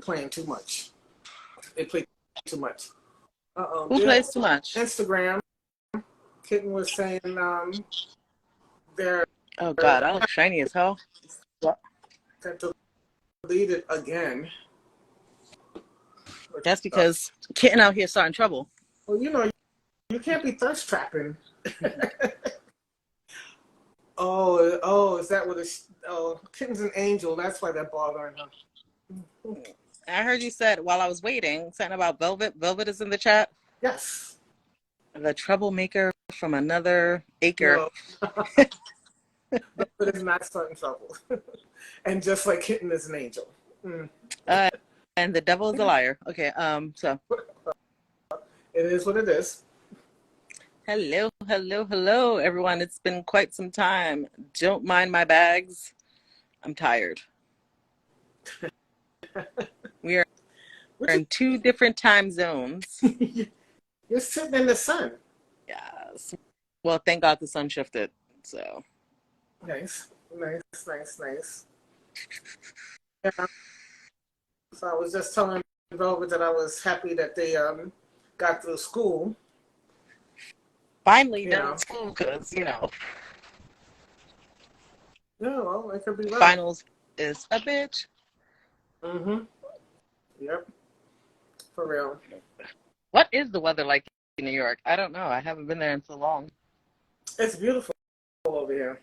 playing too much. They play too much. Who plays too much? Instagram. Kitten was saying they're. Oh God, I look shiny as hell. What? Delete it again. That's because Kitten out here starting trouble. Well, you can't be thirst trapping. Is that what it's? Oh, Kitten's an angel. That's why they're bothering her. I heard you said while I was waiting something about Velvet. Velvet is in the chat. Yes. The troublemaker from another acre. No. Velvet is not starting trouble. And just like Kitten is an angel. And the devil is a liar. Okay, so. It is what it is. Hello, everyone. It's been quite some time. Don't mind my bags. I'm tired. We are in 2 different time zones. You're sitting in the sun. Yes. Well, thank God the sun shifted. So. Nice. Yeah. So I was just telling Velvet that I was happy that they got through school. Finally done school because, Yeah, well, it could be right. Finals is a bitch. Mm-hmm. Yep. For real. What is the weather like in New York? I don't know. I haven't been there in so long. It's beautiful over here.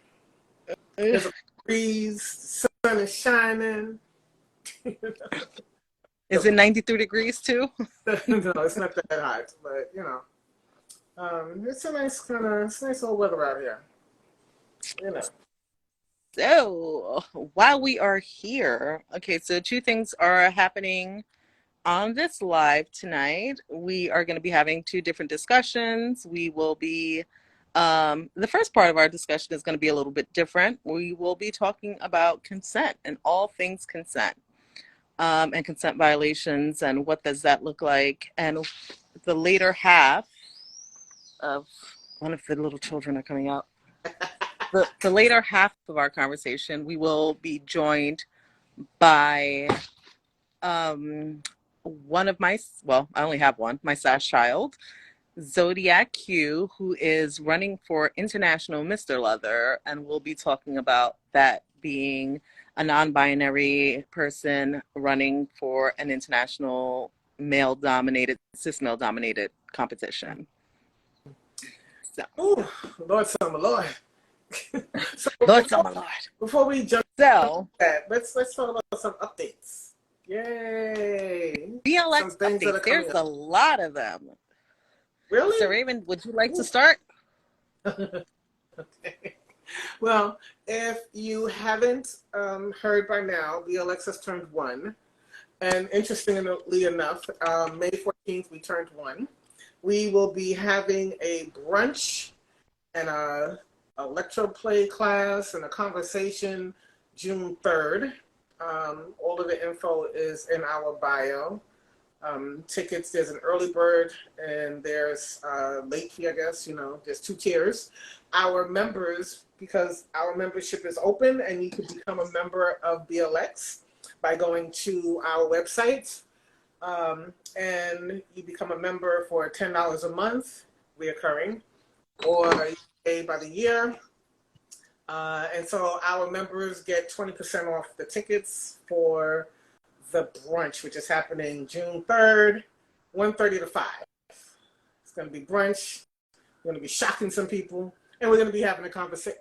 There's a breeze, the sun is shining. Is it 93 degrees too? No, it's not that hot, but it's a nice old weather out here. So while we are here, okay, so 2 things are happening on this live tonight. We are going to be having 2 different discussions. We will be, the first part of our discussion is going to be a little bit different. We will be talking about consent and all things consent, and consent violations and what does that look like. And the later half of one of the little children are coming out. The later half of our conversation, we will be joined by one of my, well, I only have one, my sash child, Zodiac Q, who is running for International Mr. Leather, and we'll be talking about that being a non-binary person running for an international male-dominated, cis-male-dominated competition. So. Ooh, Lord Summer Lord. Lord Summer Lord. Before we jump so that, let's talk about some updates. Yay! BLX updates. There's a lot of them. Really? So Raymond, would you like to start? Okay. Well, if you haven't heard by now, BLX has turned 1. And interestingly enough, May 14th, we turned 1. We will be having a brunch and a electro play class and a conversation June 3rd. All of the info is in our bio. Tickets, there's an early bird and there's late fee, I guess. There's 2 tiers. Our members, because our membership is open and you can become a member of BLX by going to our website. And you become a member for $10 a month, reoccurring, or you pay by the year. And so our members get 20% off the tickets for the brunch, which is happening June 3rd, 1:30 to 5. It's going to be brunch. We're going to be shocking some people, and we're going to be having a conversation.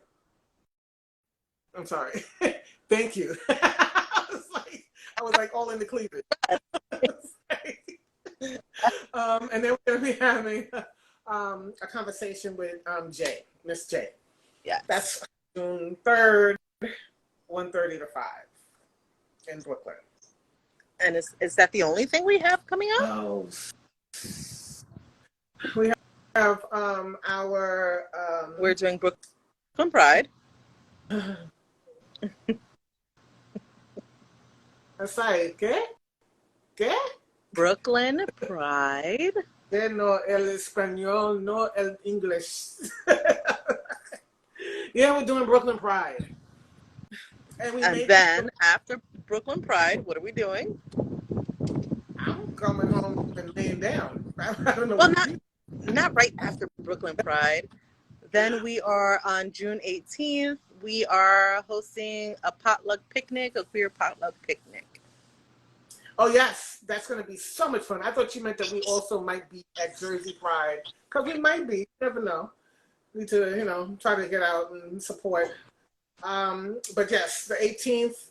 I'm sorry. Thank you. I was like all in the cleavage. And then we're going to be having a conversation with Jay, Miss J. Yeah. That's June 3rd, 1:30 to 5 in Brooklyn. And is that the only thing we have coming up? Oh, we have our... We're doing Brooklyn Pride. Así, ¿qué? Brooklyn Pride. No el español, no el English. Yeah, we're doing Brooklyn Pride. And then after Brooklyn Pride, what are we doing? I'm coming home and laying down. I don't know Well, what you. not right after Brooklyn Pride. Then we are on June 18th. We are hosting a potluck picnic, a queer potluck picnic. Oh yes, that's going to be so much fun. I thought you meant that we also might be at Jersey Pride because we might be. You never know. We need to, try to get out and support. But yes, the 18th,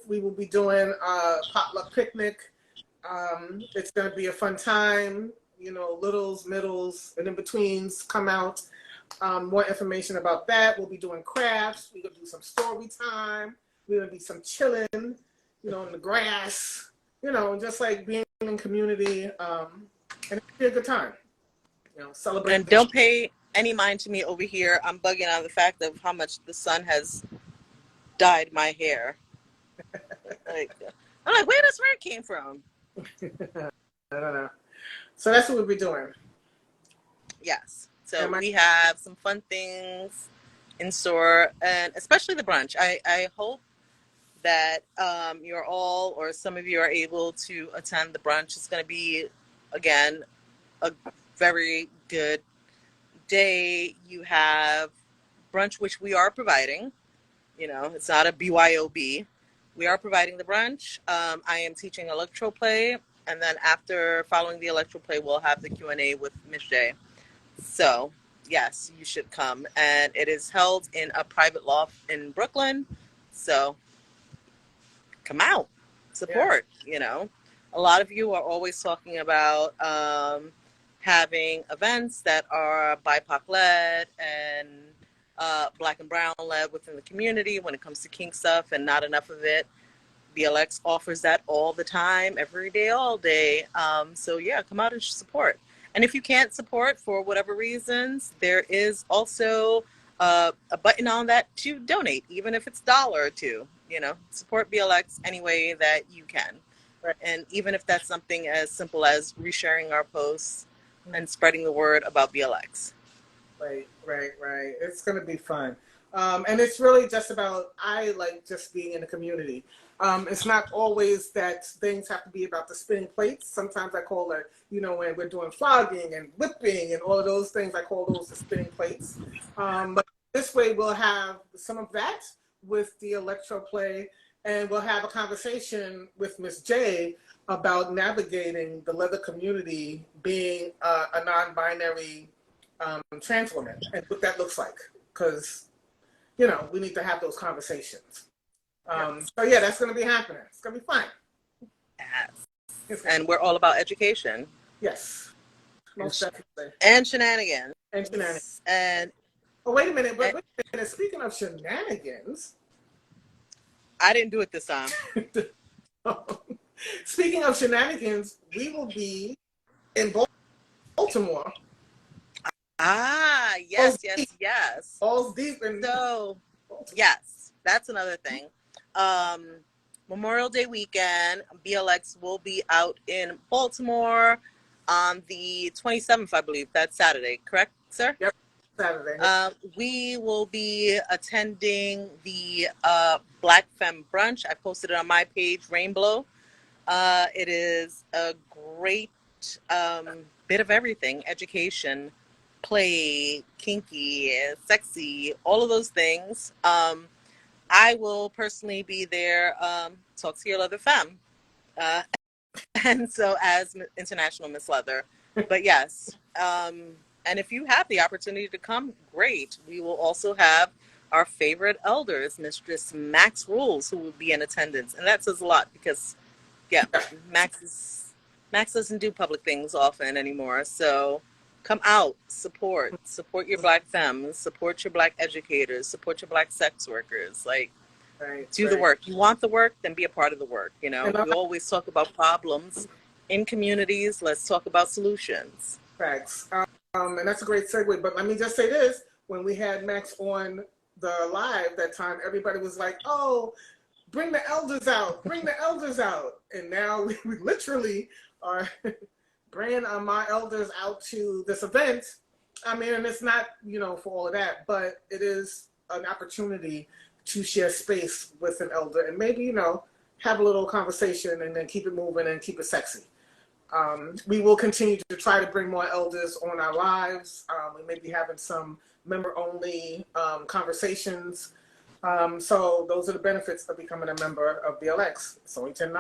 we will be doing a potluck picnic. It's going to be a fun time. Littles, middles, and in betweens come out. More information about that. We'll be doing crafts. We're going to do some story time. We're going to be some chilling, in the grass, just like being in community. And it'll be a good time, celebrate. And don't pay any mind to me over here. I'm bugging on the fact of how much the sun has dyed my hair. I'm like, where does hair came from? I don't know. So that's what we'll be doing. Yes. So we have some fun things in store, and especially the brunch. I hope that you're all, or some of you are able to attend the brunch. It's going to be, again, a very good day. You have brunch, which we are providing. It's not a BYOB. We are providing the brunch. I am teaching electroplay, and then after following the electroplay, we'll have the Q&A with Miss J. So, yes, you should come. And it is held in a private loft in Brooklyn. So, come out, support. Yeah. A lot of you are always talking about having events that are BIPOC led and Black and Brown led within the community when it comes to kink stuff, and not enough of it. BLX offers that all the time, every day, all day. So yeah, come out and support. And if you can't support for whatever reasons, there is also a button on that to donate, even if it's $1 or $2. Support BLX any way that you can. Right. And even if that's something as simple as resharing our posts and spreading the word about BLX. Right. It's going to be fun. And it's really just about, I like just being in the community. It's not always that things have to be about the spinning plates. Sometimes I call it, when we're doing flogging and whipping and all of those things, I call those the spinning plates. But this way we'll have some of that with the electroplay, and we'll have a conversation with Miss J about navigating the leather community being a non-binary trans woman and what that looks like. Because, we need to have those conversations. So yeah, that's going to be happening. It's going to be fun. Yes. And we're all about education. Yes. Most definitely. And shenanigans. And oh, wait a minute. Speaking of shenanigans. I didn't do it this time. Speaking of shenanigans, we will be in Baltimore. Ah, yes. Balls deep in so, yes, that's another thing. Memorial Day weekend, BLX will be out in Baltimore on the 27th, I believe. That's Saturday, correct, sir? Yep, Saturday. We will be attending the Black Femme Brunch. I posted it on my page, Rainbow. It is a great bit of everything: education, play, kinky, sexy, all of those things. I will personally be there, talk to your leather femme, and so as International Miss Leather. But yes, and if you have the opportunity to come, great. We will also have our favorite elders, Mistress Max Rules, who will be in attendance, and that says a lot because, yeah, Max doesn't do public things often anymore, so. Come out, support your Black femmes, support your Black educators, support your Black sex workers. Do the work. You want the work, then be a part of the work. We always talk about problems in communities. Let's talk about solutions. Facts. And that's a great segue. But let me just say this: when we had Max on the live that time, everybody was like, "Oh, bring the elders out! Bring the elders out!" And now we literally are. Bringing my elders out to this event. I mean, and it's not, for all of that, but it is an opportunity to share space with an elder and maybe, have a little conversation and then keep it moving and keep it sexy. We will continue to try to bring more elders on our lives. We may be having some member-only conversations. So those are the benefits of becoming a member of BLX. It's only $10.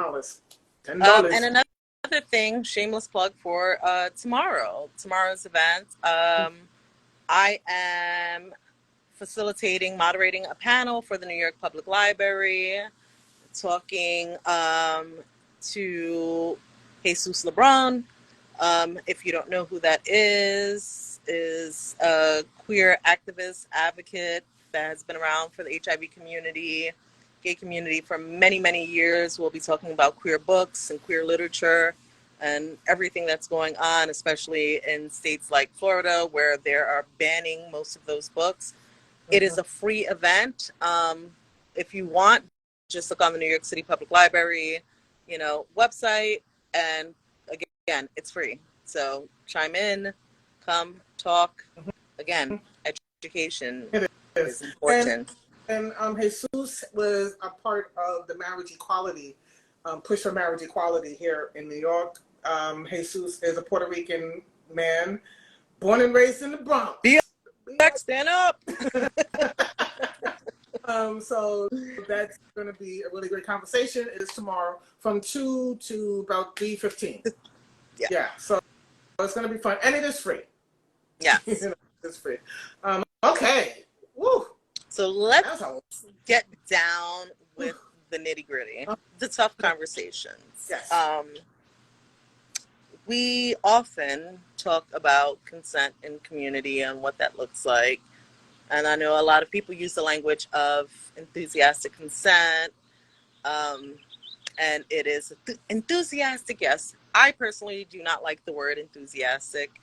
$10. And another thing, shameless plug for tomorrow's event. I am facilitating, moderating a panel for the New York Public Library, talking to Jesus LeBron. If you don't know who that is a queer activist, advocate that has been around for the HIV community, gay community for many, many years. We'll be talking about queer books and queer literature and everything that's going on, especially in states like Florida, where they are banning most of those books. Mm-hmm. It is a free event. If you want, just look on the New York City Public Library, website, and again, it's free. So chime in, come talk. Again, education is important. And Jesus was a part of the marriage equality, push for marriage equality here in New York. Jesus is a Puerto Rican man, born and raised in the Bronx. BLX, stand up. So that's going to be a really great conversation. It is tomorrow from 2 to about 3:15. Yeah. So it's going to be fun, and it is free. Yeah, it's free. Okay. Woo. So let's get down with the nitty gritty, the tough conversations. Yes. We often talk about consent in community and what that looks like. And I know a lot of people use the language of enthusiastic consent. And it is enthusiastic, yes. I personally do not like the word enthusiastic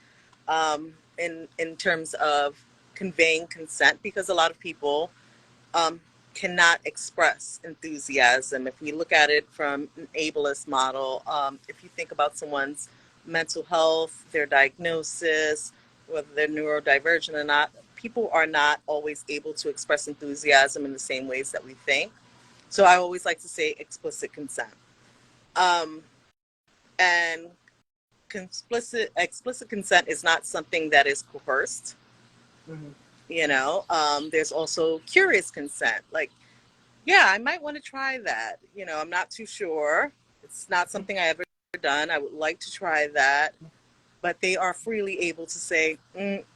in terms of conveying consent, because a lot of people cannot express enthusiasm. If we look at it from an ableist model, if you think about someone's mental health, their diagnosis, whether they're neurodivergent or not, people are not always able to express enthusiasm in the same ways that we think. So I always like to say explicit consent. And explicit consent is not something that is coerced. Mm-hmm. There's also curious consent. Like, yeah, I might want to try that. I'm not too sure. It's not something I ever done. I would like to try that. But they are freely able to say,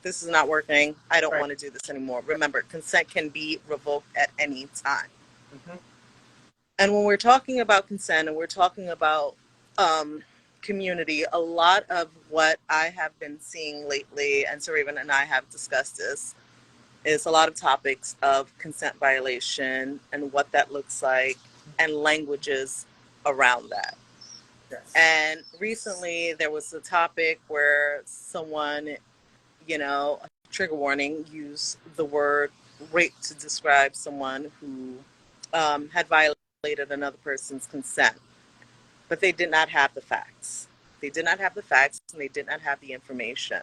this is not working. I don't want to do this anymore. Remember, consent can be revoked at any time. Mm-hmm. And when we're talking about consent and we're talking about community, a lot of what I have been seeing lately, and Saraven and I have discussed this, is a lot of topics of consent violation and what that looks like and languages around that. Yes. And recently there was a topic where someone, trigger warning, used the word rape to describe someone who had violated another person's consent. But they did not have the facts. They did not have the facts, and they did not have the information.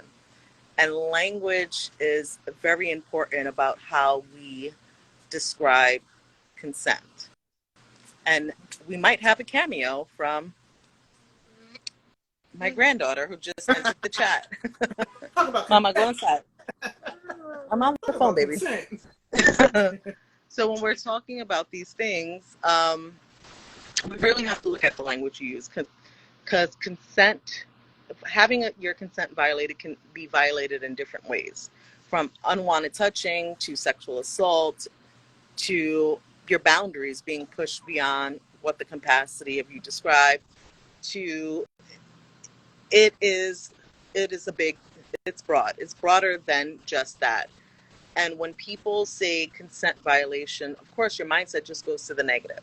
And language is very important about how we describe consent. And we might have a cameo from my granddaughter who just entered the chat. Mama, go inside. I'm on the phone, baby. So when we're talking about these things, we really have to look at the language you use, because consent, having your consent violated can be violated in different ways, from unwanted touching to sexual assault to your boundaries being pushed beyond what the capacity of you described to it's broad. It's broader than just that. And when people say consent violation, of course, your mindset just goes to the negative.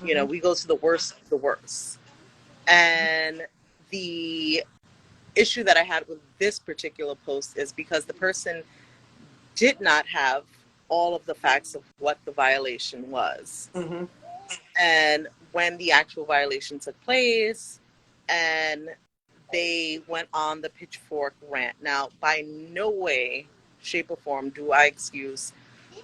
Mm-hmm. We go to the worst of the worst. And the issue that I had with this particular post is because the person did not have all of the facts of what the violation was. Mm-hmm. And when the actual violation took place, and they went on the pitchfork rant. Now, by no way, shape, or form do I excuse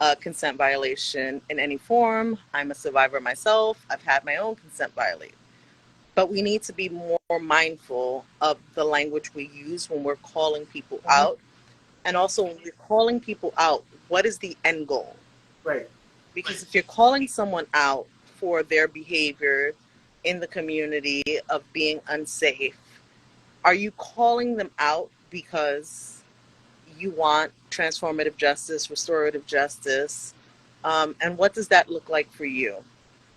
a consent violation in any form. I'm a survivor myself. I've had my own consent violated. But we need to be more mindful of the language we use when we're calling people Mhm. out. And also, when we're calling people out, what is the end goal? Right. Because if you're calling someone out for their behavior in the community of being unsafe, are you calling them out because you want transformative justice, restorative justice? And what does that look like for you?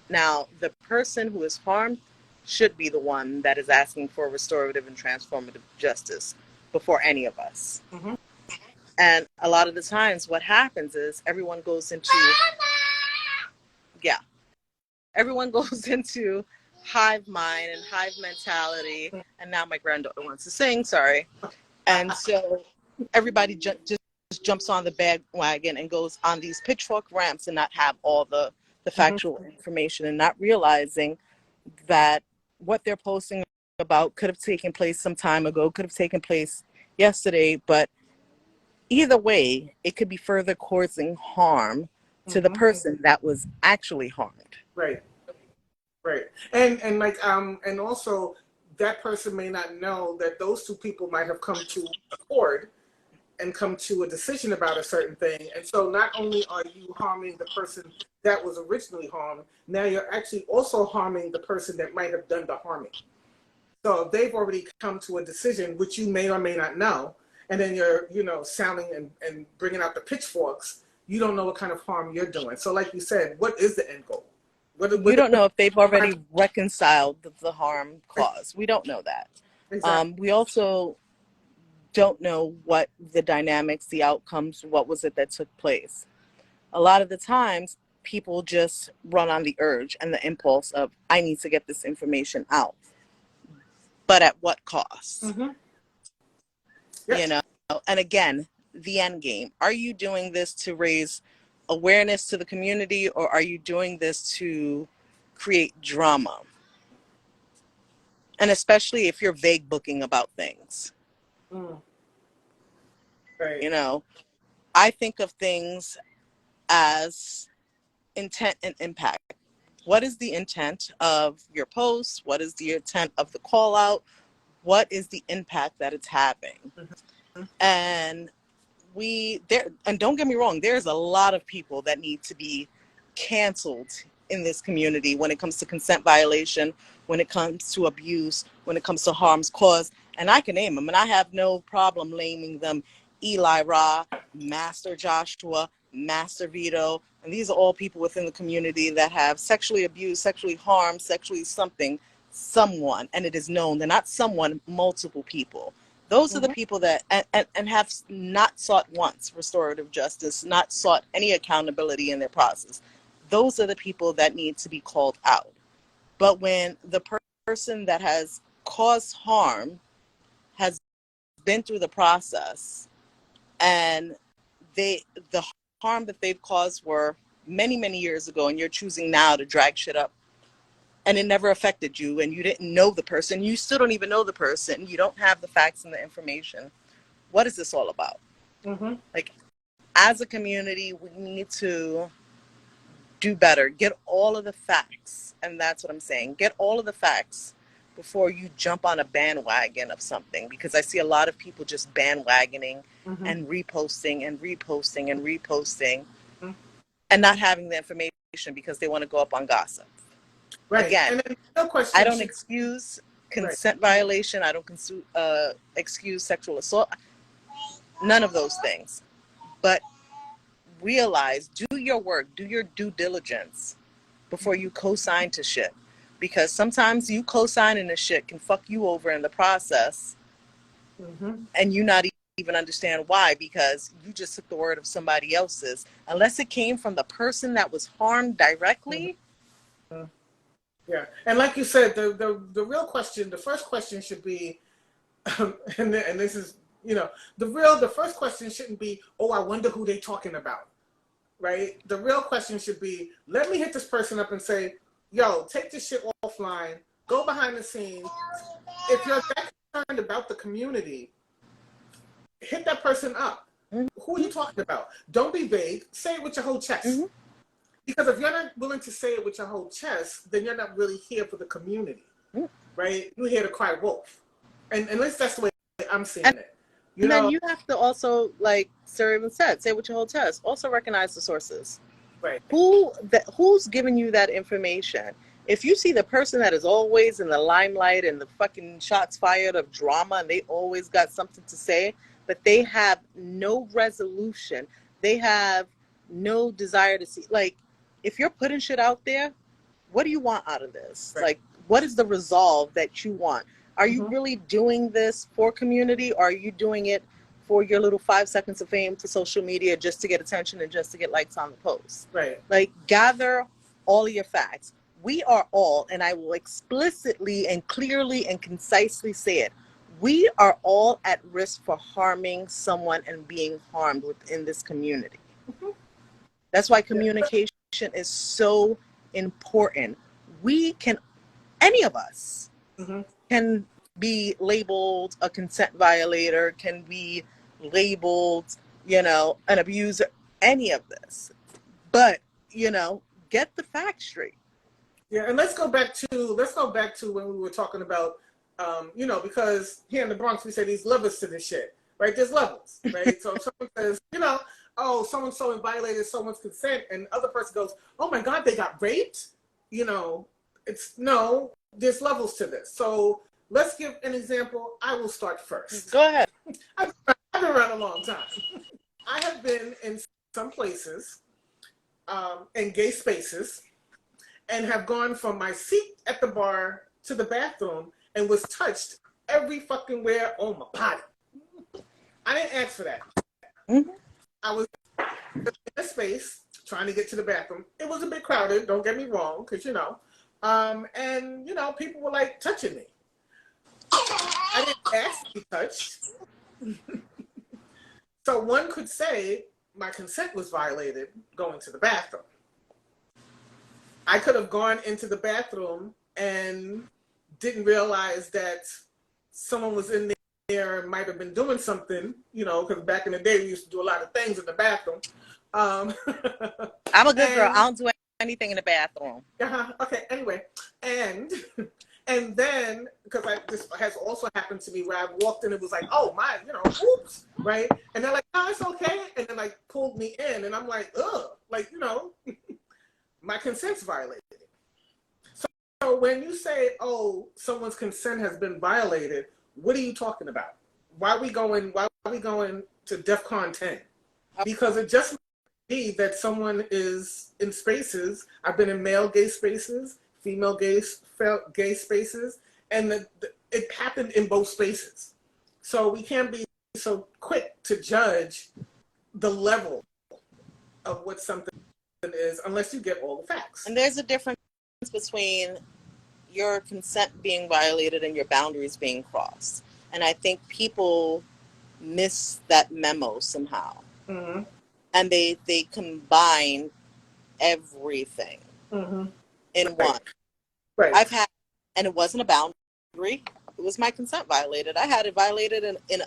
Now, the person who is harmed should be the one that is asking for restorative and transformative justice before any of us. Mhm. And a lot of the times, what happens is everyone goes into, yeah, everyone goes into hive mind and hive mentality. And now my granddaughter wants to sing, sorry. And so everybody just jumps on the bandwagon and goes on these pitchfork ramps and not have all the Mhm. factual information and not realizing that what they're posting about could have taken place some time ago, could have taken place yesterday, but either way, it could be further causing harm to the Mhm. person that was actually harmed. Right. Right. And like and also that person may not know that those two people might have come to accord and come to a decision about a certain thing. And so not only are you harming the person that was originally harmed, now you're actually also harming the person that might have done the harming. So if they've already come to a decision, which you may or may not know, and then you're, sounding and bringing out the pitchforks, you don't know what kind of harm you're doing. So like you said, what is the end goal? You don't know if they've already What reconciled the harm caused. We don't know that. exactly. We also don't know what the dynamics, the outcomes, what was it that took place. A lot of the times, people just run on the urge and the impulse of, I need to get this information out. But at what cost? Mm-hmm. You Yes. know? And again, the end game. Are you doing this to raise awareness to the community, or are you doing this to create drama? And especially if you're vague booking about things. Mm. Right. You know, I think of things as intent and impact. What is the intent of your post? What is the intent of the call out? What is the impact that it's having? Mm-hmm. And and don't get me wrong, there's a lot of people that need to be canceled in this community when it comes to consent violation, when it comes to abuse, when it comes to harms caused. And I can name them, and I have no problem naming them: Eli Ra, Master Joshua, Master Vito. And these are all people within the community that have sexually abused, sexually harmed, sexually someone, and it is known. They're not someone, multiple people. Those are the Mm-hmm. people that and have not sought once restorative justice, not sought any accountability in their process. Those are the people that need to be called out. But when the person that has caused harm has been through the process, and the harm that they've caused were many years ago, and you're choosing now to drag shit up, and it never affected you, and you didn't know the person, you still don't even know the person, you don't have the facts and the information. What is this all about? Mm-hmm. Like, as a community, we need to do better. Get all of the facts. And that's what I'm saying. Get all of the facts before you jump on a bandwagon of something. Because I see a lot of people just bandwagoning Mm-hmm. and reposting and reposting and reposting Mm-hmm. and not having the information because they want to go up on gossip. Right. Again, And then no I question don't should. excuse Right. consent violation. I don't excuse sexual assault. None of those things. But realize, do your work, do your due diligence before you co-sign to shit. Because sometimes you co-signing a shit can fuck you over in the process, Mm-hmm. and you not even understand why, because you just took the word of somebody else's. Unless it came from the person that was harmed directly. Mm-hmm. Yeah. And like you said, the real question, the first question should be, and this is, the first question shouldn't be, oh, I wonder who they talking about. Right? The real question should be, let me hit this person up and say, yo, take this shit offline, go behind the scenes. If you're that concerned about the community, hit that person up. Who are you talking about? Don't be vague. Say it with your whole chest. Mm-hmm. Because if you're not willing to say it with your whole chest, then you're not really here for the community, right? You're here to cry wolf. And at least that's the way I'm seeing it. And then you have to also, like Sir even said, say it with your whole chest. Also recognize the sources. Right. Who's giving you that information? If you see the person that is always in the limelight and the fucking shots fired of drama and they always got something to say, but they have no resolution, they have no desire to see, like, if you're putting shit out there, what do you want out of this? Right. Like, what is the resolve that you want? Are you really doing this for community, or are you doing it for your little 5 seconds of fame for social media just to get attention and just to get likes on the post? Right. Like, gather all your facts. We are all, and I will explicitly and clearly and concisely say it, we are all at risk for harming someone and being harmed within this community. That's why communication is so important. We can, any of us can be labeled a consent violator, can be labeled, an abuser, any of this. But, get the facts straight. Yeah, and let's go back to when we were talking about, because here in the Bronx we say these levels to this shit, right? There's levels, right? So if someone says, oh, so-and-so violated someone's consent, and the other person goes, oh my God, they got raped? There's levels to this. So let's give an example. I will start first. Go ahead. I've been around a long time. I have been in some places, in gay spaces, and have gone from my seat at the bar to the bathroom and was touched every fucking where on my body. I didn't ask for that. I was in a space trying to get to the bathroom. It was a bit crowded, don't get me wrong, because and people were like touching me. I didn't ask to be touched. So one could say my consent was violated going to the bathroom. I could have gone into the bathroom and didn't realize that someone was in there and might have been doing something, because back in the day we used to do a lot of things in the bathroom. I'm a good girl. I don't do anything in the bathroom. Okay. Anyway, and then because this has also happened to me where I walked in, it was like, oh my, oops, right? And they're like, oh, it's okay, and then like pulled me in, and I'm like, ugh, like my consent's violated. So when you say, oh, someone's consent has been violated, what are you talking about? Why are we going to DEFCON 10? Because it just might be that someone is in spaces. I've been in male gay spaces, female gay spaces, and it happened in both spaces. So we can't be so quick to judge the level of what something is unless you get all the facts. And there's a difference between your consent being violated and your boundaries being crossed. And I think people miss that memo somehow. And they combine everything in one. Right. I've had, and it wasn't a boundary, it was my consent violated. I had it violated in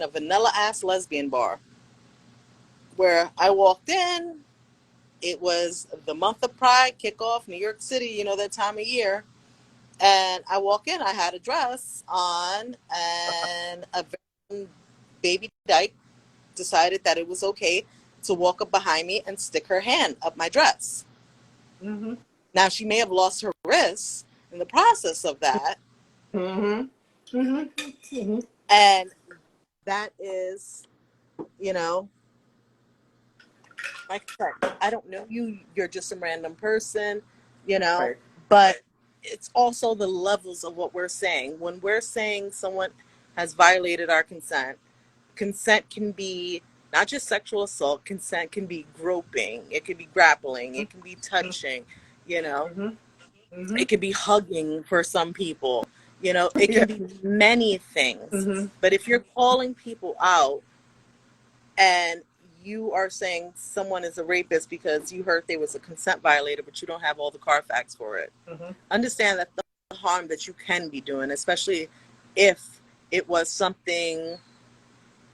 a vanilla ass lesbian bar where I walked in. It was the month of Pride kickoff, New York City, that time of year. And I walk in, I had a dress on, and a baby dyke decided that it was okay to walk up behind me and stick her hand up my dress. Now, she may have lost her wrist in the process of that. And that is, like I said, I don't know you, you're just some random person, Right. But it's also the levels of what we're saying. When we're saying someone has violated our consent can be not just sexual assault. Consent can be groping. It can be grappling. It can be touching, It can be hugging for some people, It can be many things. But if you're calling people out and you are saying someone is a rapist because you heard there was a consent violator, but you don't have all the Carfax for it. Understand that the harm that you can be doing, especially if it was something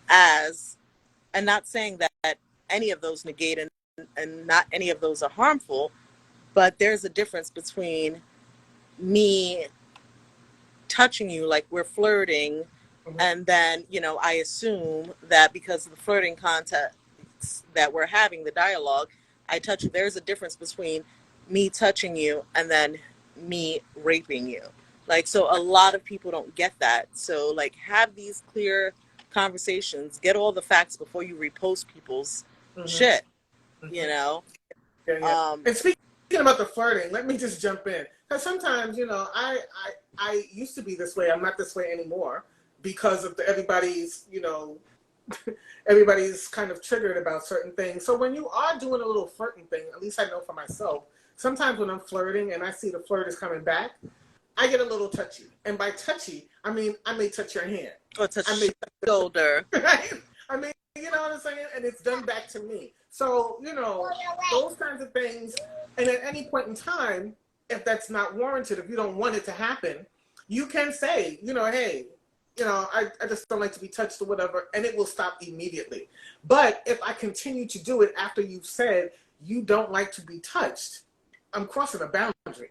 as and not saying that any of those negate and not any of those are harmful, but there's a difference between me touching you like we're flirting, and then, you know, I assume that because of the flirting context that we're having, the dialogue, I touch you. There's a difference between me touching you and then me raping you. Like, so a lot of people don't get that. So, like, have these clear conversations, get all the facts before you repost people's shit, you know? Yeah. And speaking about the flirting, let me just jump in. Because sometimes, you know, I used to be this way. I'm not this way anymore because of everybody's, you know, everybody's kind of triggered about certain things. So when you are doing a little flirting thing, at least I know for myself, sometimes when I'm flirting and I see the flirt is coming back, I get a little touchy. And by touchy, I mean I may touch your hand. Or touch your shoulder. Right? I mean, you know what I'm saying? And it's done back to me. So, you know, those kinds of things. And at any point in time, if that's not warranted, if you don't want it to happen, you can say, you know, hey, you know, I just don't like to be touched or whatever, and it will stop immediately. But if I continue to do it after you've said you don't like to be touched, I'm crossing a boundary.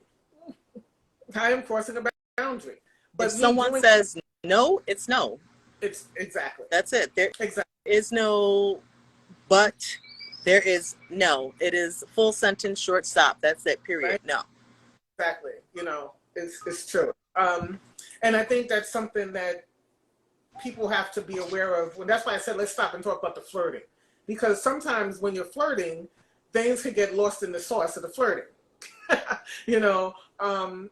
I am crossing a boundary. But if someone says no, it's no. It's exactly. That's it. There is no but. There is no. It is full sentence, short stop. That's it, period. Right? No. Exactly. You know, it's true. And I think that's something that people have to be aware of. Well, that's why I said let's stop and talk about the flirting. Because sometimes when you're flirting, things could get lost in the sauce of the flirting. You know,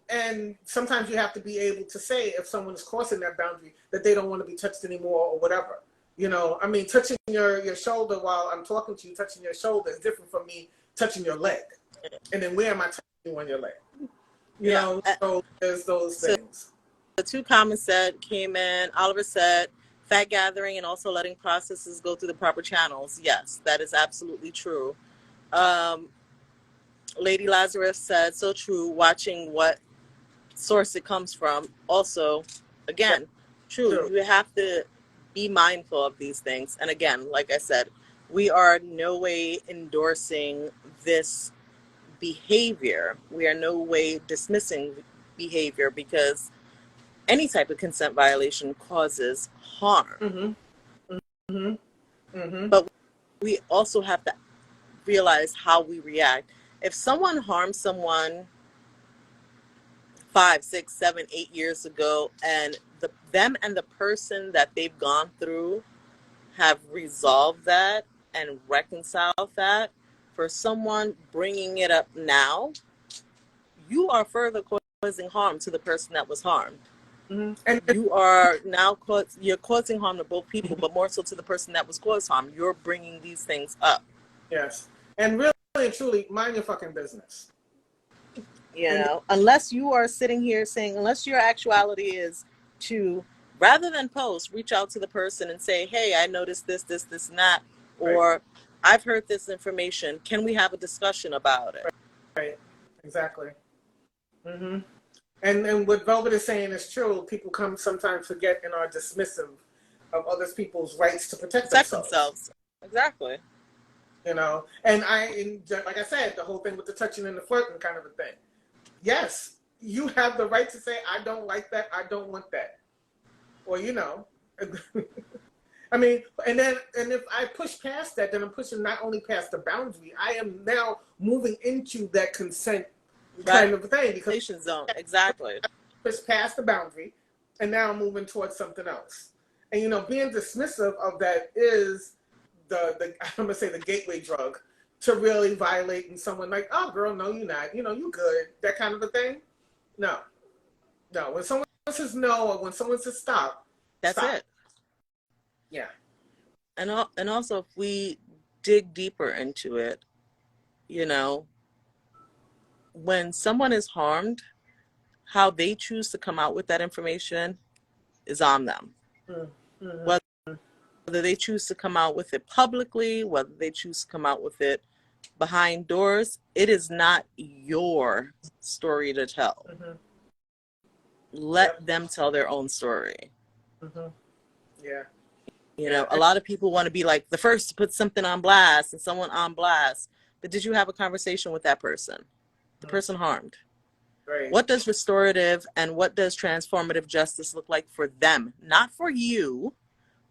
and sometimes you have to be able to say if someone is crossing that boundary that they don't want to be touched anymore or whatever. You know, I mean, touching your shoulder while I'm talking to you, touching your shoulder is different from me touching your leg. And then where am I touching you on your leg? You know, so there's those things. The two comments that came in, Oliver said, fact gathering and also letting processes go through the proper channels. Yes, that is absolutely true. Lady Lazarus said, so true, watching what source it comes from. Also, again, true. You have to be mindful of these things. And again, like I said, we are no way endorsing this behavior. We are no way dismissing behavior because any type of consent violation causes harm. But we also have to realize how we react. If someone harmed someone 5, 6, 7, 8 years ago, and them and the person that they've gone through have resolved that and reconciled that, for someone bringing it up now, you are further causing harm to the person that was harmed. And you are now you're causing harm to both people, but more so to the person that was caused harm. You're bringing these things up. Yes, and really and truly, mind your fucking business. You know, unless you are sitting here saying, unless your actuality is to, rather than post, reach out to the person and say, hey, I noticed this, and that, or I've heard this information. Can we have a discussion about it? Right. Exactly. And what Velvet is saying is true. People sometimes forget and are dismissive of other people's rights to protect themselves. Exactly. You know, and like I said, the whole thing with the touching and the flirting kind of a thing. Yes, you have the right to say, I don't like that, I don't want that. Or, you know, I mean, and if I push past that, then I'm pushing not only past the boundary, I am now moving into that consent kind of thing. Because zone. Exactly. Push past the boundary, and now I'm moving towards something else. And, you know, being dismissive of that is the I'm going to say the gateway drug to really violating someone like, oh, girl, no, you're not. You know, you good. That kind of a thing. No. When someone says no or when someone says stop, that's stop. it. Yeah. And also, if we dig deeper into it, you know, when someone is harmed, how they choose to come out with that information is on them. Whether they choose to come out with it publicly, whether they choose to come out with it behind doors, it is not your story to tell. Let them tell their own story. Yeah. You know, a lot of people want to be like the first to put something on blast and someone on blast. But did you have a conversation with that person? The person harmed. Right. What does restorative and what does transformative justice look like for them? Not for you,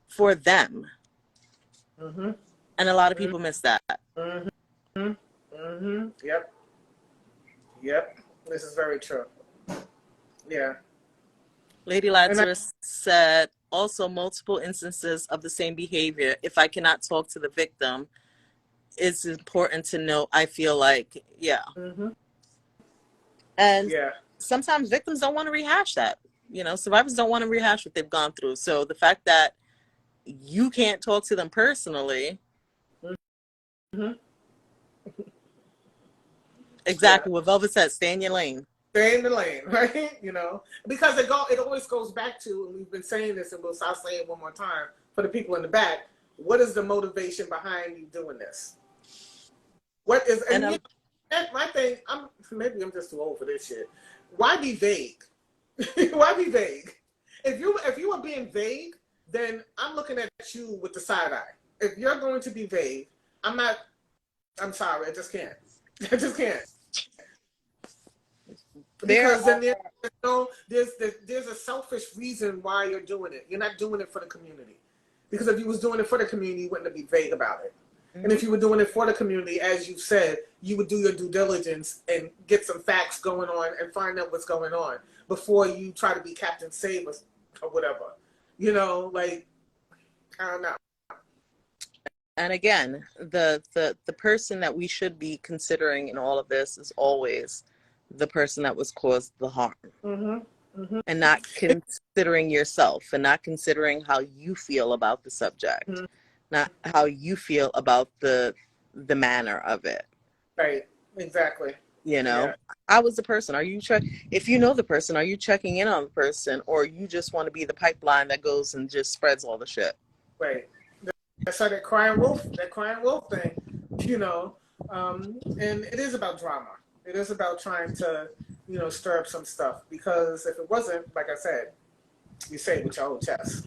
for them. Mm-hmm. And a lot of people miss that. Mm-hmm. Mm-hmm. Yep. Yep. This is very true. Yeah. Lady Lazarus said, also multiple instances of the same behavior. If I cannot talk to the victim, it's important to know, I feel like, yeah. Mm-hmm. And yeah. sometimes victims don't want to rehash that. You know, survivors don't want to rehash what they've gone through. So the fact that you can't talk to them personally, Mm-hmm. exactly what Velvet said, stay in your lane. Stay in the lane, right? You know, because it always goes back to, and we've been saying this, and I'll say it one more time for the people in the back. What is the motivation behind you doing this? What is? And my thing, maybe I'm just too old for this shit. Why be vague? Why be vague? If you are being vague, then I'm looking at you with the side eye. If you're going to be vague, I'm not. I'm sorry, I just can't. I just can't. Because then there's a selfish reason why you're doing it. You're not doing it for the community. Because if you was doing it for the community, you wouldn't be vague about it. Mm-hmm. And if you were doing it for the community, as you said, you would do your due diligence and get some facts going on and find out what's going on before you try to be Captain Save us or whatever. You know, like, I don't know. And again, the person that we should be considering in all of this is always the person that was caused the harm. Mm-hmm. Mm-hmm. And not considering yourself and not considering how you feel about the subject, mm-hmm. not how you feel about the manner of it. Right. Exactly. You know, yeah. I was the person. If you know the person, are you checking in on the person, or you just want to be the pipeline that goes and just spreads all the shit? Right. That's like that crying wolf thing, you know. And it is about drama. It is about trying to, you know, stir up some stuff, because if it wasn't, like I said, you say it with your whole chest.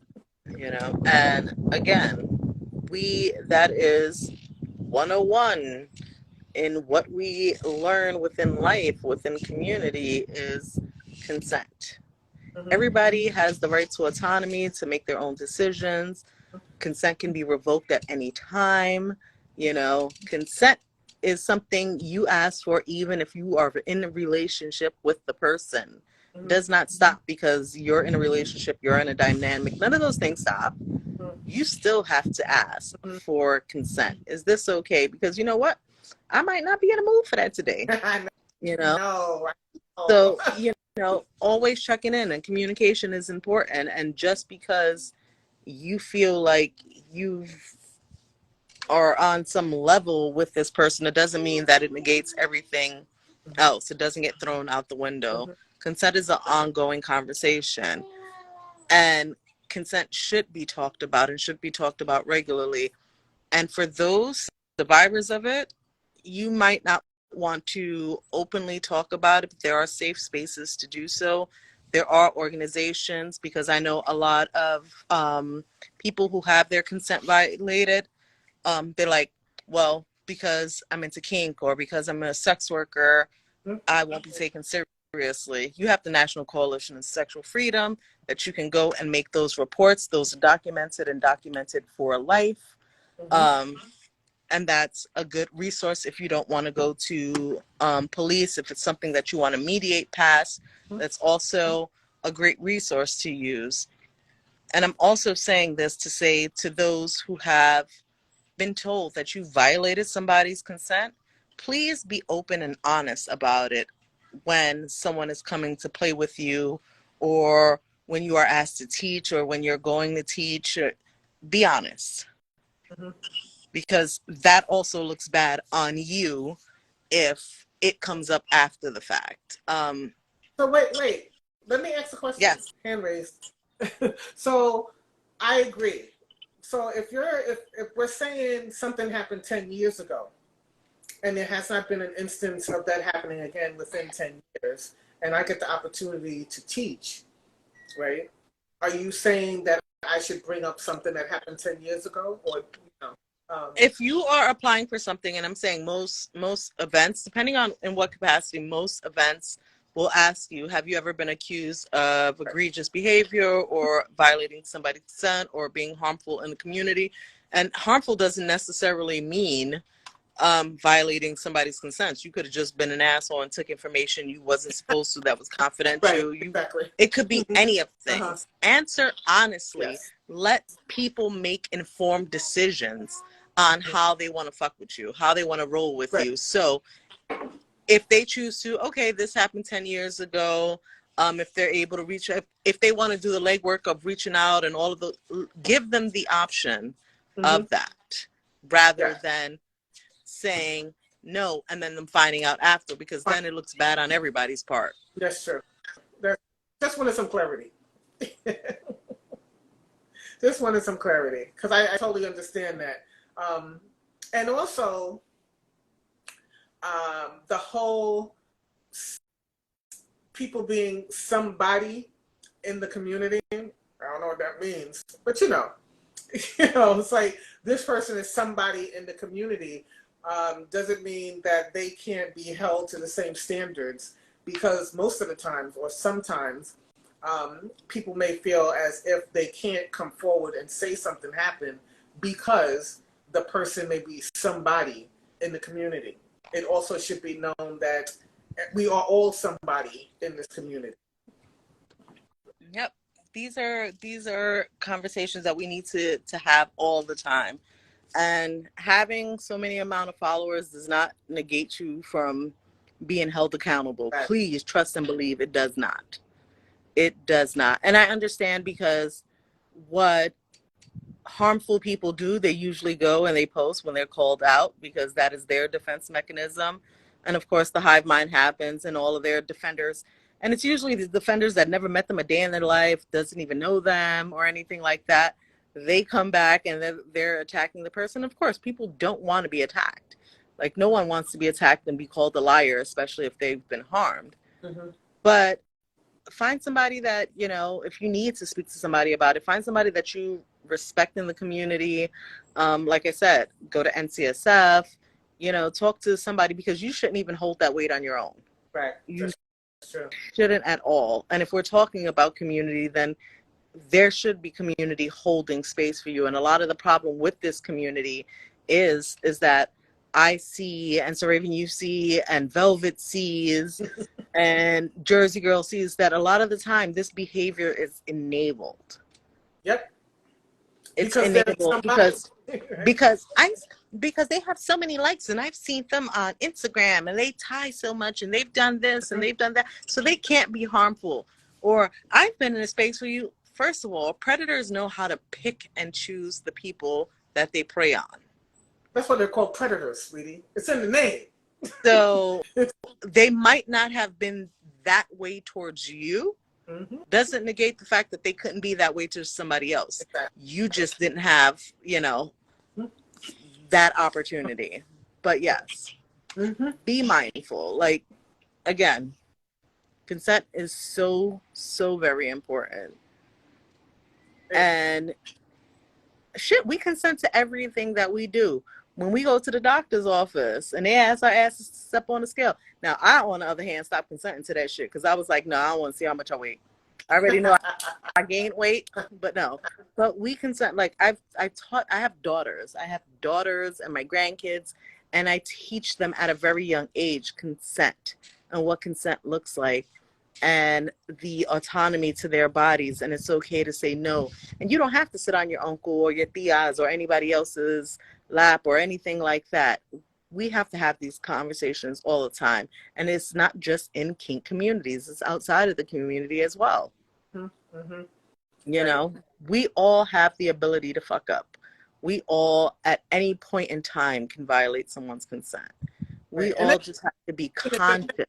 You know, and again, that is 101 in what we learn within life, within community, is consent. Mm-hmm. Everybody has the right to autonomy, to make their own decisions. Consent can be revoked at any time. You know, consent is something you ask for even if you are in a relationship with the person. Mm-hmm. It does not stop because you're in a relationship, you're in a dynamic. None of those things stop. Mm-hmm. You still have to ask for consent. Is this okay? Because you know what? I might not be in a mood for that today. You know? No. So, you know, always checking in, and communication is important. And just because you feel like you are on some level with this person, it doesn't mean that it negates everything else. It doesn't get thrown out the window. Mm-hmm. Consent is an ongoing conversation, and consent should be talked about and should be talked about regularly. And for those survivors of it, you might not want to openly talk about it, but there are safe spaces to do so. There are organizations, because I know a lot of people who have their consent violated, they're like, well, because I'm into kink or because I'm a sex worker, I won't be taken seriously. You have the National Coalition of Sexual Freedom that you can go and make those reports. Those are documented and documented for life. Mm-hmm. And that's a good resource if you don't want to go to police, if it's something that you want to mediate past. That's also a great resource to use. And I'm also saying this to say to those who have been told that you violated somebody's consent, please be open and honest about it when someone is coming to play with you, or when you are asked to teach, or when you're going to teach. Be honest. Mm-hmm. Because that also looks bad on you if it comes up after the fact. So wait. Let me ask a question. Yes. Hand raised. So I agree. So if we're saying something happened 10 years ago, and there has not been an instance of that happening again within 10 years, and I get the opportunity to teach, right? Are you saying that I should bring up something that happened 10 years ago, or if you are applying for something, and I'm saying most events, depending on in what capacity, most events will ask you, have you ever been accused of egregious behavior or violating somebody's consent or being harmful in the community? And harmful doesn't necessarily mean violating somebody's consent. You could have just been an asshole and took information you wasn't supposed to that was confidential. right, exactly. It could be any of things. Answer honestly. Yes. Let people make informed decisions on how they want to fuck with you, how they want to roll with you. So if they choose to, okay, this happened 10 years ago, if they're able to reach, if they want to do the legwork of reaching out and all of the, give them the option of that rather than saying no and then them finding out after, because then it looks bad on everybody's part. That's true. Just wanted some clarity. Just wanted some clarity, because I totally understand that. And also, the whole people being somebody in the community, I don't know what that means, but you know, it's like this person is somebody in the community. Doesn't mean that they can't be held to the same standards, because most of the times, or sometimes, people may feel as if they can't come forward and say something happened because the person may be somebody in the community. It also should be known that we are all somebody in this community. Yep. These are conversations that we need to have all the time. And having so many amount of followers does not negate you from being held accountable. Right. Please trust and believe it does not. It does not. And I understand, because what harmful people do, they usually go and they post when they're called out, because that is their defense mechanism. And of course the hive mind happens and all of their defenders, and it's usually the defenders that never met them a day in their life, doesn't even know them or anything like that. They come back and they're attacking the person. Of course, people don't want to be attacked. Like, no one wants to be attacked and be called a liar, especially if they've been harmed. Mm-hmm. But find somebody that, you know, if you need to speak to somebody about it, find somebody that you respect in the community. Like I said, go to NCSF, you know, talk to somebody, because you shouldn't even hold that weight on your own. Right. You True. shouldn't at all. And if we're talking about community, then there should be community holding space for you. And a lot of the problem with this community is that I see, and So Raven, you see, and Velvet sees, and Jersey Girl sees, that a lot of the time this behavior is enabled. Yep. It's enabled because they have so many likes, and I've seen them on Instagram, and they tie so much, and they've done this and they've done that, so they can't be harmful. Or I've been in a space where you, first of all, predators know how to pick and choose the people that they prey on. That's what they're called, predators, sweetie. It's in the name. So they might not have been that way towards you. Mm-hmm. Doesn't negate the fact that they couldn't be that way to somebody else. Exactly. You just didn't have, you know, that opportunity. But yes, be mindful. Like, again, consent is so very important. And shit, we consent to everything that we do. When we go to the doctor's office and they ask our asses to step on the scale. Now, I, on the other hand, stopped consenting to that shit, because I was like, no, I don't want to see how much I weigh. I already know I gained weight, but no. But we consent. Like, I have daughters. I have daughters and my grandkids, and I teach them at a very young age consent and what consent looks like, and the autonomy to their bodies. And it's okay to say no. And you don't have to sit on your uncle or your tias or anybody else's lap or anything like that. We have to have these conversations all the time. And it's not just in kink communities, it's outside of the community as well. Mm-hmm. You know, we all have the ability to fuck up. We all, at any point in time, can violate someone's consent. We all just have to be conscious.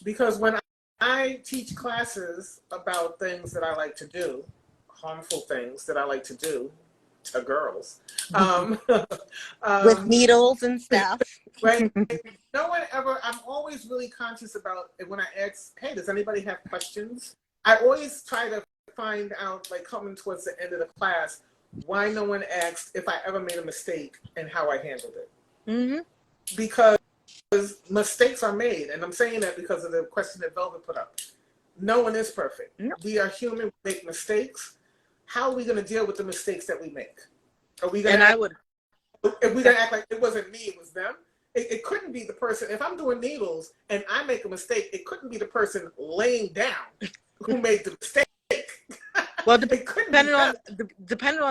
Because when I teach classes about things that I like to do, harmful things that I like to do to girls, with needles and stuff. Right? No one ever, I'm always really conscious about it when I ask, hey, does anybody have questions? I always try to find out, like coming towards the end of the class, why no one asked if I ever made a mistake and how I handled it. Mm-hmm. Because mistakes are made, and I'm saying that because of the question that Velvet put up. No one is perfect. No. We are human. We make mistakes. How are we going to deal with the mistakes that we make? Are we going to? If we're going to act like it wasn't me, it was them. It couldn't be the person. If I'm doing needles and I make a mistake, it couldn't be the person laying down who made the mistake. Well, depending on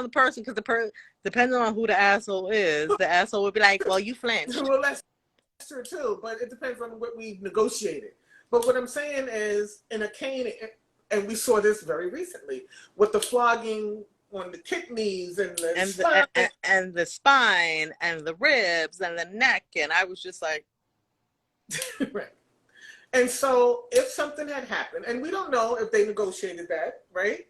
the person, because depending on who the asshole is, the asshole would be like, "Well, you flinched." Well, that's true too, but it depends on what we negotiated. But what I'm saying is, in a cane, and we saw this very recently with the flogging on the kidneys and the spine. And the spine and the ribs and the neck, and I was just like, right. And so, if something had happened, and we don't know if they negotiated that, right?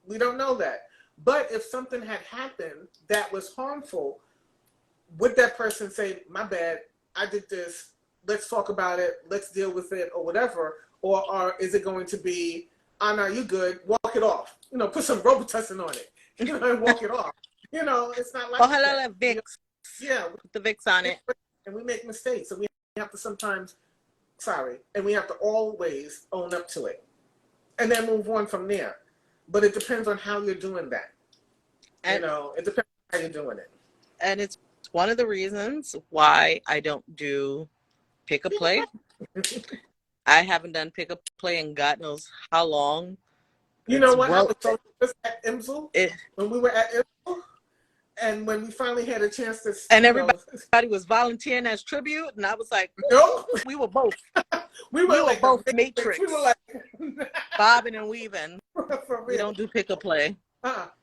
We don't know that. But if something had happened that was harmful, would that person say, "My bad, I did this. Let's talk about it. Let's deal with it," or whatever? Or is it going to be, "Oh, no, you good. Walk it off. Put some Robitussin on it. And walk it off." It's not like that. Vicks. Yeah, put the Vicks on it. And we make mistakes, and we have to sometimes, and we have to always own up to it, and then move on from there. But it depends on how you're doing that. And, it depends on how you're doing it. And it's one of the reasons why I don't do pick a play. I haven't done pick up play in God knows how long. You know what? I was so at IMSL when we were at IMSL, and when we finally had a chance to. And everybody was volunteering as tribute, and I was like, no, we were both. we were both Matrix. We were like bobbing and weaving. We don't do pick a play. But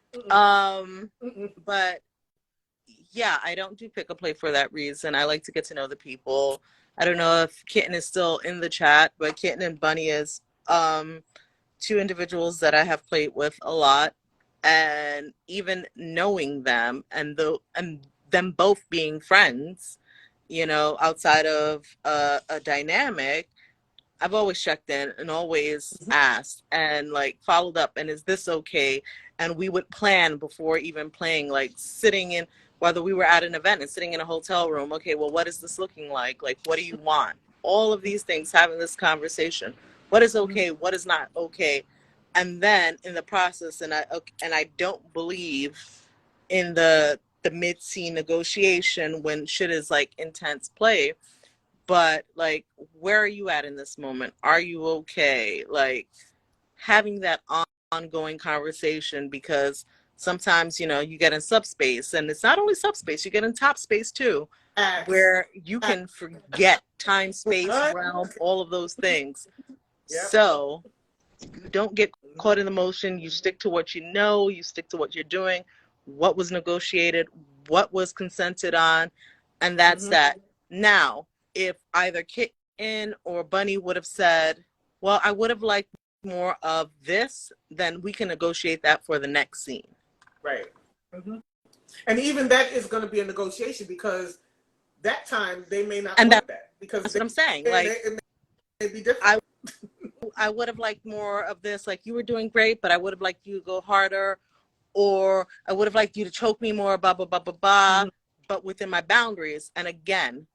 yeah, I don't do pick a play for that reason. I like to get to know the people. I don't know if Kitten is still in the chat, but Kitten and Bunny is two individuals that I have played with a lot, and even knowing them and them both being friends, outside of a dynamic, I've always checked in and always asked and followed up, and is this okay? And we would plan before even playing, sitting in, whether we were at an event and sitting in a hotel room. Okay, well, what is this looking like? What do you want? All of these things, having this conversation. What is okay? What is not okay? And then in the process, and I don't believe in the mid-scene negotiation when shit is intense play. But where are you at in this moment? Are you okay? Having that ongoing conversation, because sometimes, you get in subspace, and it's not only subspace, you get in top space too, where you can forget time, space, realm, all of those things. Yep. So you don't get caught in the motion. You stick to what you know, you stick to what you're doing, what was negotiated, what was consented on, and that's that. Now, if either Kitten or Bunny would have said, well, I would have liked more of this, then we can negotiate that for the next scene. Right. And even that is going to be a negotiation, because that time they may not want that. Because that's what I'm saying. It may be different. I would have liked more of this. You were doing great, but I would have liked you to go harder. Or I would have liked you to choke me more, blah, blah, blah, blah, blah, but within my boundaries. And again,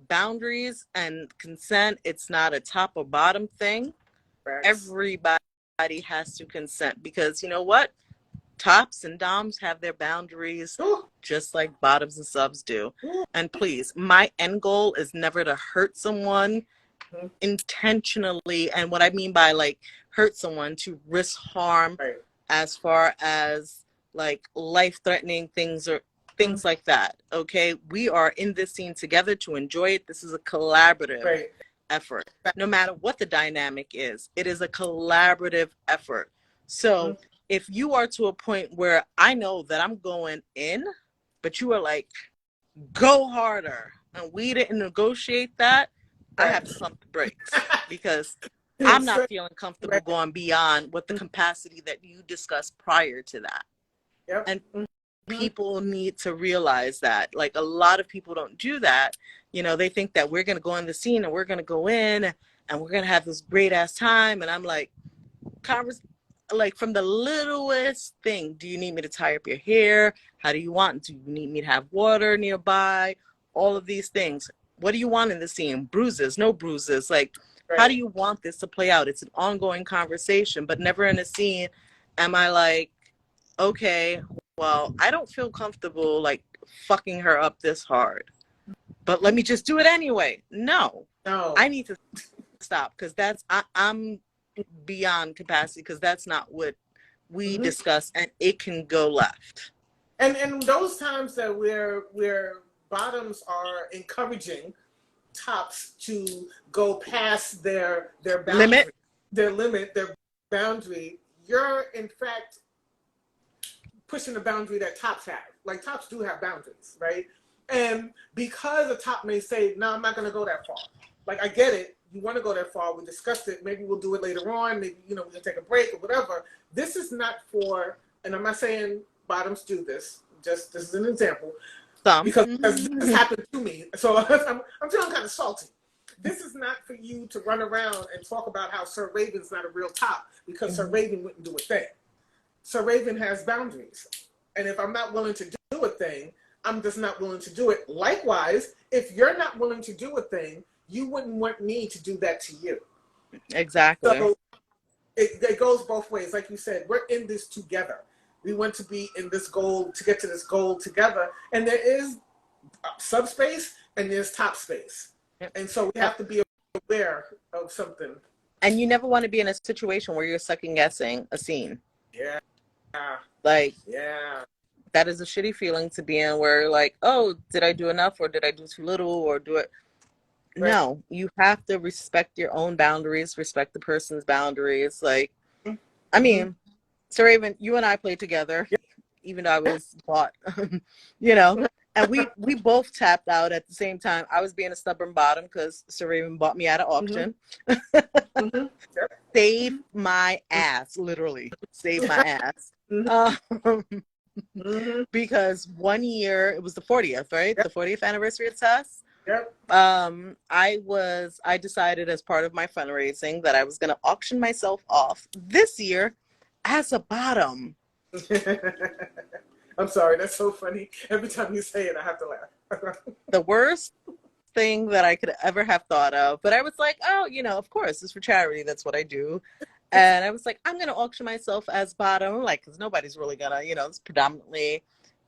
boundaries and consent, it's not a top or bottom thing. Right. Everybody has to consent, because you know what? Tops and doms have their boundaries just like bottoms and subs do. And please, my end goal is never to hurt someone intentionally. And what I mean by hurt someone, to risk harm, as far as life-threatening things or things like that. Okay, we are in this scene together to enjoy it. This is a collaborative effort. No matter what the dynamic is, it is a collaborative effort. So if you are to a point where I know that I'm going in, but you are go harder, and we didn't negotiate that, I have to pump the brakes, because I'm not feeling comfortable going beyond what the capacity that you discussed prior to that. Yep. And people need to realize that. A lot of people don't do that. They think that we're going to go in the scene and we're going to go in and we're going to have this great ass time. And I'm like from the littlest thing. Do you need me to tie up your hair? How do you want? Do you need me to have water nearby? All of these things. What do you want in the scene? Bruises, no bruises. Like, how do Right. you want this to play out? It's an ongoing conversation, but never in a scene am I like, okay, well, I don't feel comfortable like fucking her up this hard, but let me just do it anyway. No, No. I need to stop because I'm beyond capacity because that's not what we discuss, and it can go left. And those times that where bottoms are encouraging tops to go past their boundary, their boundary, you're in fact pushing the boundary that tops have. Like tops do have boundaries, right? And because a top may say, "No, I'm not going to go that far." Like I get it, you want to go that far. We discussed it. Maybe we'll do it later on. Maybe we can take a break or whatever. This is not for. And I'm not saying bottoms do this. Just this is an example. Because this happened to me. So I'm feeling kind of salty. This is not for you to run around and talk about how Sir Raven's not a real top because Sir Raven wouldn't do a thing. Sir Raven has boundaries. And if I'm not willing to do a thing, I'm just not willing to do it. Likewise, if you're not willing to do a thing, you wouldn't want me to do that to you. Exactly. So it goes both ways. Like you said, we're in this together. We want to be in this goal, to get to this goal together. And there is subspace and there's top space. And so we have to be aware of something. And you never want to be in a situation where you're second guessing a scene. Yeah. Like, yeah. That is a shitty feeling to be in where like, oh, did I do enough or did I do too little or do it? Right. No, you have to respect your own boundaries, respect the person's boundaries. Like, I mean, Sir Raven, you and I played together, even though I was bought, and we both tapped out at the same time. I was being a stubborn bottom because Sir Raven bought me at an auction. Saved my ass, literally. Saved my ass. Because one year, it was the 40th, right? The 40th anniversary of Tess. Yep. I decided as part of my fundraising that I was going to auction myself off this year as a bottom. I'm sorry, that's so funny. Every time you say it, I have to laugh. The worst thing that I could ever have thought of, but I was like, oh, of course, it's for charity. That's what I do. And I was like, I'm going to auction myself as bottom, like, because nobody's really going to, it's predominantly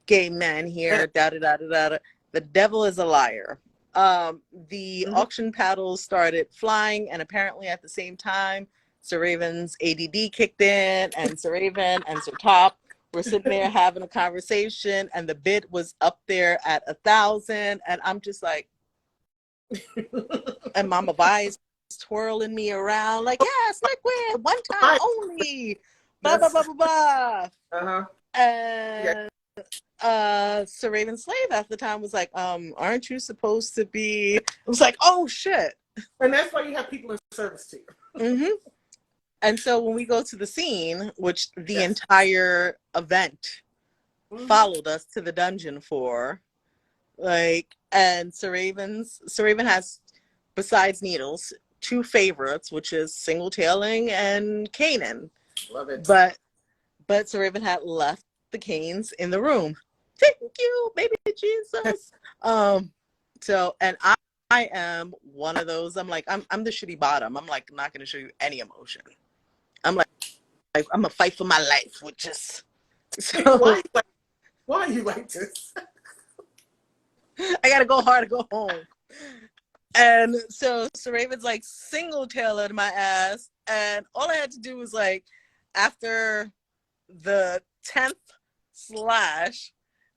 gay men here, da-da-da-da-da. The devil is a liar. The auction paddles started flying, and apparently at the same time, Sir Raven's ADD kicked in, and Sir Raven and Sir Top were sitting there having a conversation, and the bid was up there at 1,000, and I'm just like, and Mama Vi's twirling me around like, yes, liquid, one time only, blah, blah, blah, blah, blah. And Sir Raven Slave at the time was like, aren't you supposed to be? It was like, oh shit. And that's why you have people in service to you. And so when we go to the scene, which the entire event followed us to the dungeon for, like, and Sir Raven has, besides Needles, 2 favorites, which is Single Tailing and Kanan. Love it. But Sir Raven had left the canes in the room. Thank you, baby Jesus. So, and I am one of those. I'm like, I'm the shitty bottom. I'm like not going to show you any emotion. I'm like I'm gonna fight for my life, which is so. Why are you like this? I gotta go hard to go home. And so Sir Raven's like single tailing my ass, and all I had to do was like, after the 10th slash,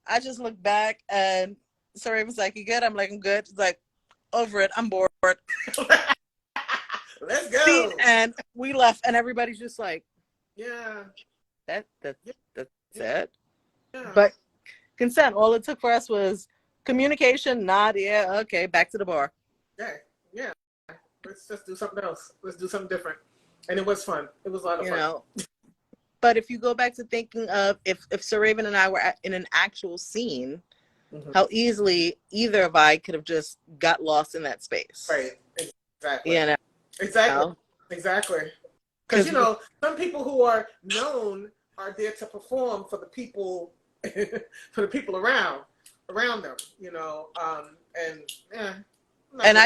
I just looked back and Sir Raven's like, "You good?" I'm like, "I'm good." He's like, "Over it. I'm bored." Let's go. And we left, and everybody's just like, yeah, that's it. Yeah. But consent. All it took for us was communication. Nod. Yeah. Okay. Back to the bar. Yeah. Let's just do something else. Let's do something different. And it was fun. It was a lot of fun. But if you go back to thinking of if Sir Raven and I were in an actual scene, how easily either of I could have just got lost in that space. Right. Exactly. Exactly. Because, some people who are known are there to perform for the people, for the people around them, and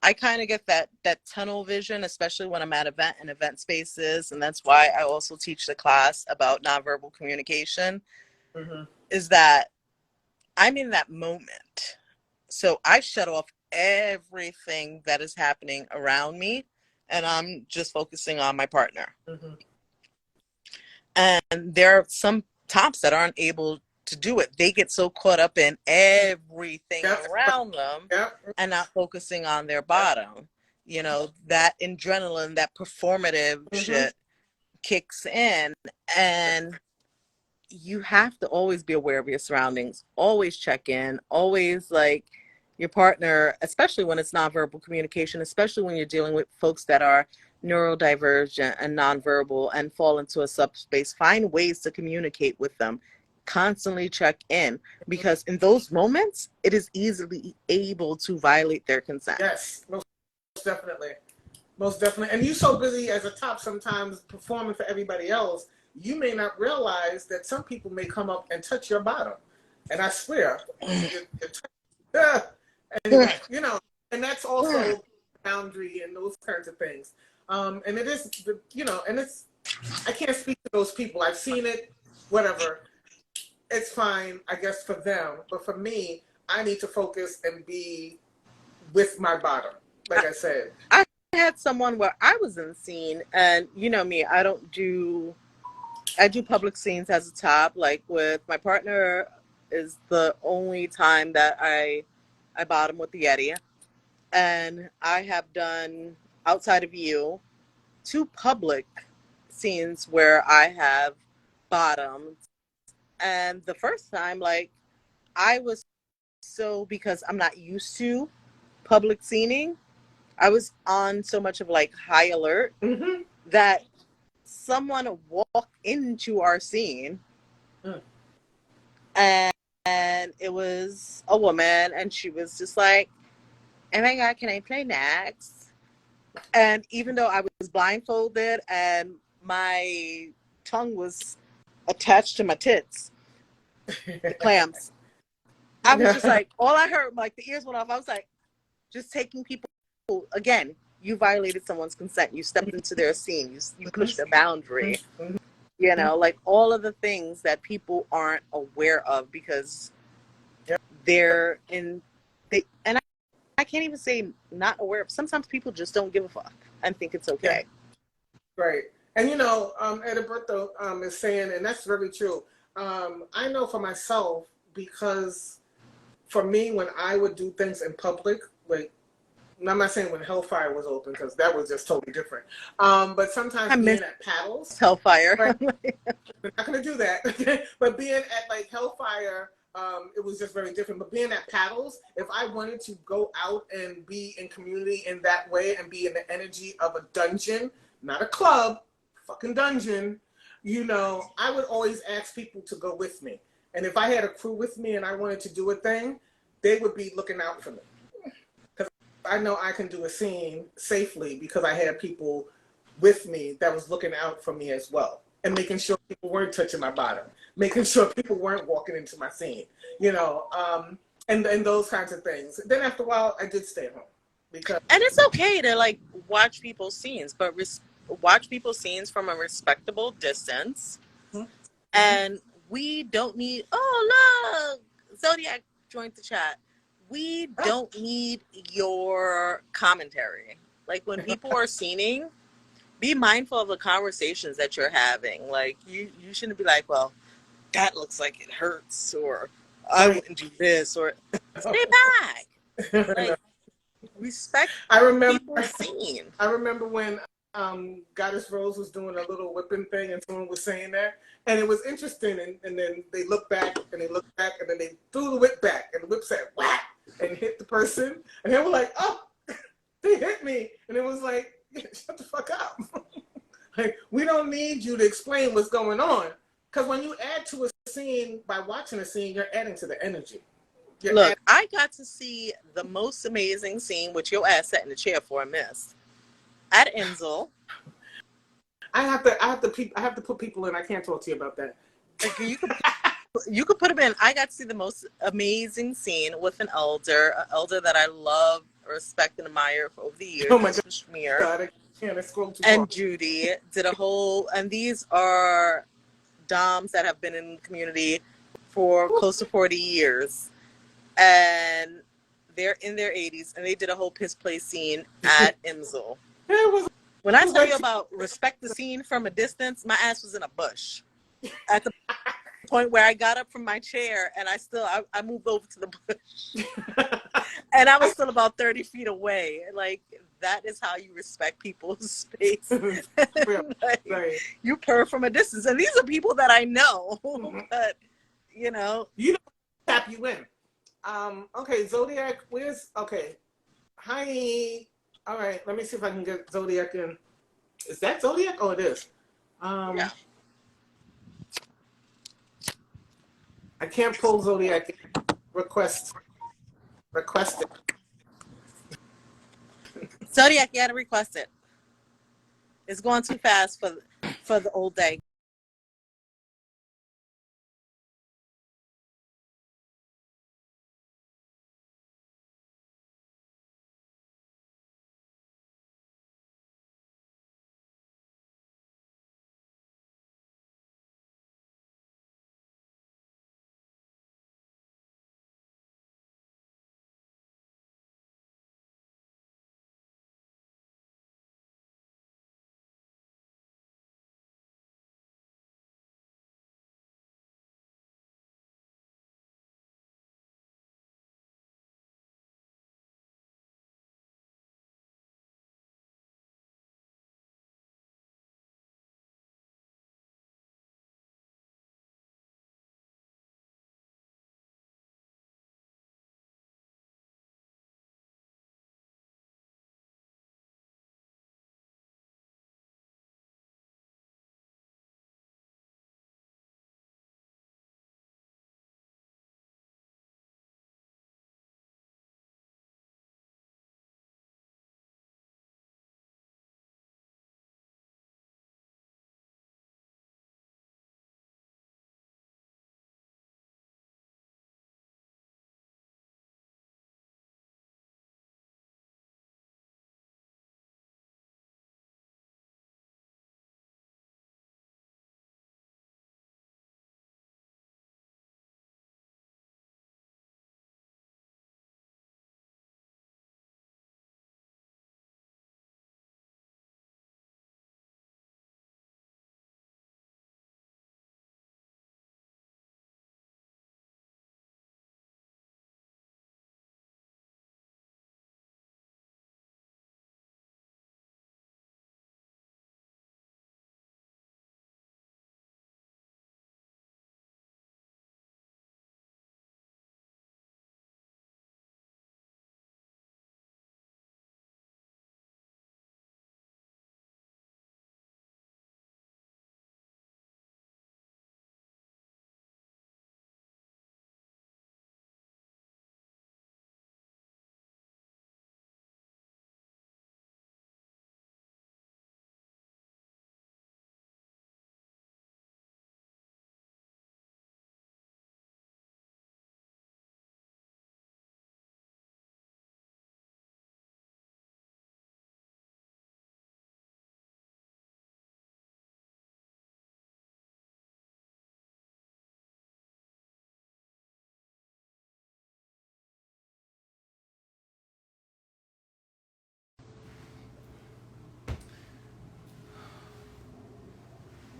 I kind of get that tunnel vision, especially when I'm at event spaces. And that's why I also teach the class about nonverbal communication, is that I'm in that moment. So I shut off everything that is happening around me, and I'm just focusing on my partner. And there are some tops that aren't able to do it. They get so caught up in everything around them and not focusing on their bottom. That adrenaline, that performative shit kicks in, and you have to always be aware of your surroundings, always check in, always your partner, especially when it's nonverbal communication, especially when you're dealing with folks that are neurodivergent and nonverbal and fall into a subspace. Find ways to communicate with them. Constantly check in, because in those moments, it is easily able to violate their consent. Yes, most definitely. Most definitely. And you're so busy as a top sometimes performing for everybody else, you may not realize that some people may come up and touch your bottom. And I swear, and that's also boundary and those kinds of things. And it is, and it's, I can't speak to those people. I've seen it, whatever. It's fine, I guess, for them. But for me, I need to focus and be with my bottom, like I said. I had someone where I was in the scene, and me, I do public scenes as a top. Like with my partner is the only time that I bottom with the Yeti. And I have done, outside of you, 2 public scenes where I have bottomed. And the first time, I was because I'm not used to public scening, I was on so much of high alert that someone walked into our scene and it was a woman, and she was just like, "Oh my God, can I play next?" And even though I was blindfolded and my tongue was attached to my tits, the clamps, I was just all I heard, the ears went off. I was just taking people, again, you violated someone's consent. You stepped into their scene. You pushed a boundary. All of the things that people aren't aware of because they're and I can't even say not aware of. Sometimes people just don't give a fuck and think it's okay. Yeah. Right. And Edilberto is saying, and that's very true. I know for myself, because for me, when I would do things in public, I'm not saying when Hellfire was open, because that was just totally different. But sometimes being at paddles. Hellfire. Right? We're not going to do that. But being at Hellfire, it was just very different. But being at paddles, if I wanted to go out and be in community in that way and be in the energy of a dungeon, not a club, fucking dungeon, I would always ask people to go with me. And if I had a crew with me and I wanted to do a thing, they would be looking out for me. Because I know I can do a scene safely because I had people with me that was looking out for me as well. And making sure people weren't touching my bottom. Making sure people weren't walking into my scene. And those kinds of things. Then after a while, I did stay at home. And it's okay to watch people's scenes, but watch people's scenes from a respectable distance. And we don't need, look, Zodiac joined the chat. We don't need your commentary. When people are scening, be mindful of the conversations that you're having. You shouldn't be well, that looks like it hurts, or I wouldn't do this, or stay back. Respect people's scene. I remember when Goddess Rose was doing a little whipping thing and someone was saying that. And it was interesting. And then they looked back and they looked back and then they threw the whip back and the whip said, whack, and hit the person. And they were like, oh, they hit me. And it was like, shut the fuck up. We don't need you to explain what's going on. Because when you add to a scene, by watching a scene, you're adding to the energy. Look, I got to see the most amazing scene, which your ass sat in the chair for a miss, at Enzel. I have to put people in. I can't talk to you about that. Like you could put him in. I got to see the most amazing scene with an elder that I love, respect, and admire over the years. Oh my Shmear God, I can't scroll too and far. Judy did a whole, and these are Doms that have been in the community for close to 40 years. And they're in their 80s, and they did a whole piss play scene at IMSL. When I tell you about respect the scene from a distance, my ass was in a bush. At the point where I got up from my chair, and I moved over to the bush. And I was still about 30 feet away. Like, that is how you respect people's space. Like, right. You purr from a distance. And these are people that I know. But, you know. You know, tap you in. Okay, Zodiac, hi. All right, let me see if I can get Zodiac in. Is that Zodiac? Oh, it is. Yeah. I can't pull Zodiac in. Request it. Zodiac, you had to request it. It's going too fast for the old day.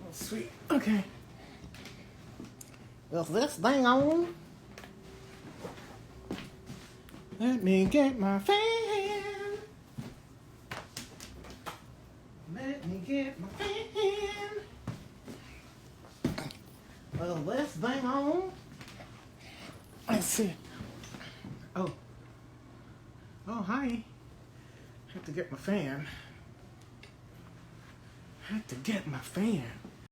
Oh, sweet. Okay. Well, this thing on. Let me get my fan. Let me get my fan. Well, this thing on. Let's see. Oh. Oh, hi. Have to get my fan. Had to get my fan.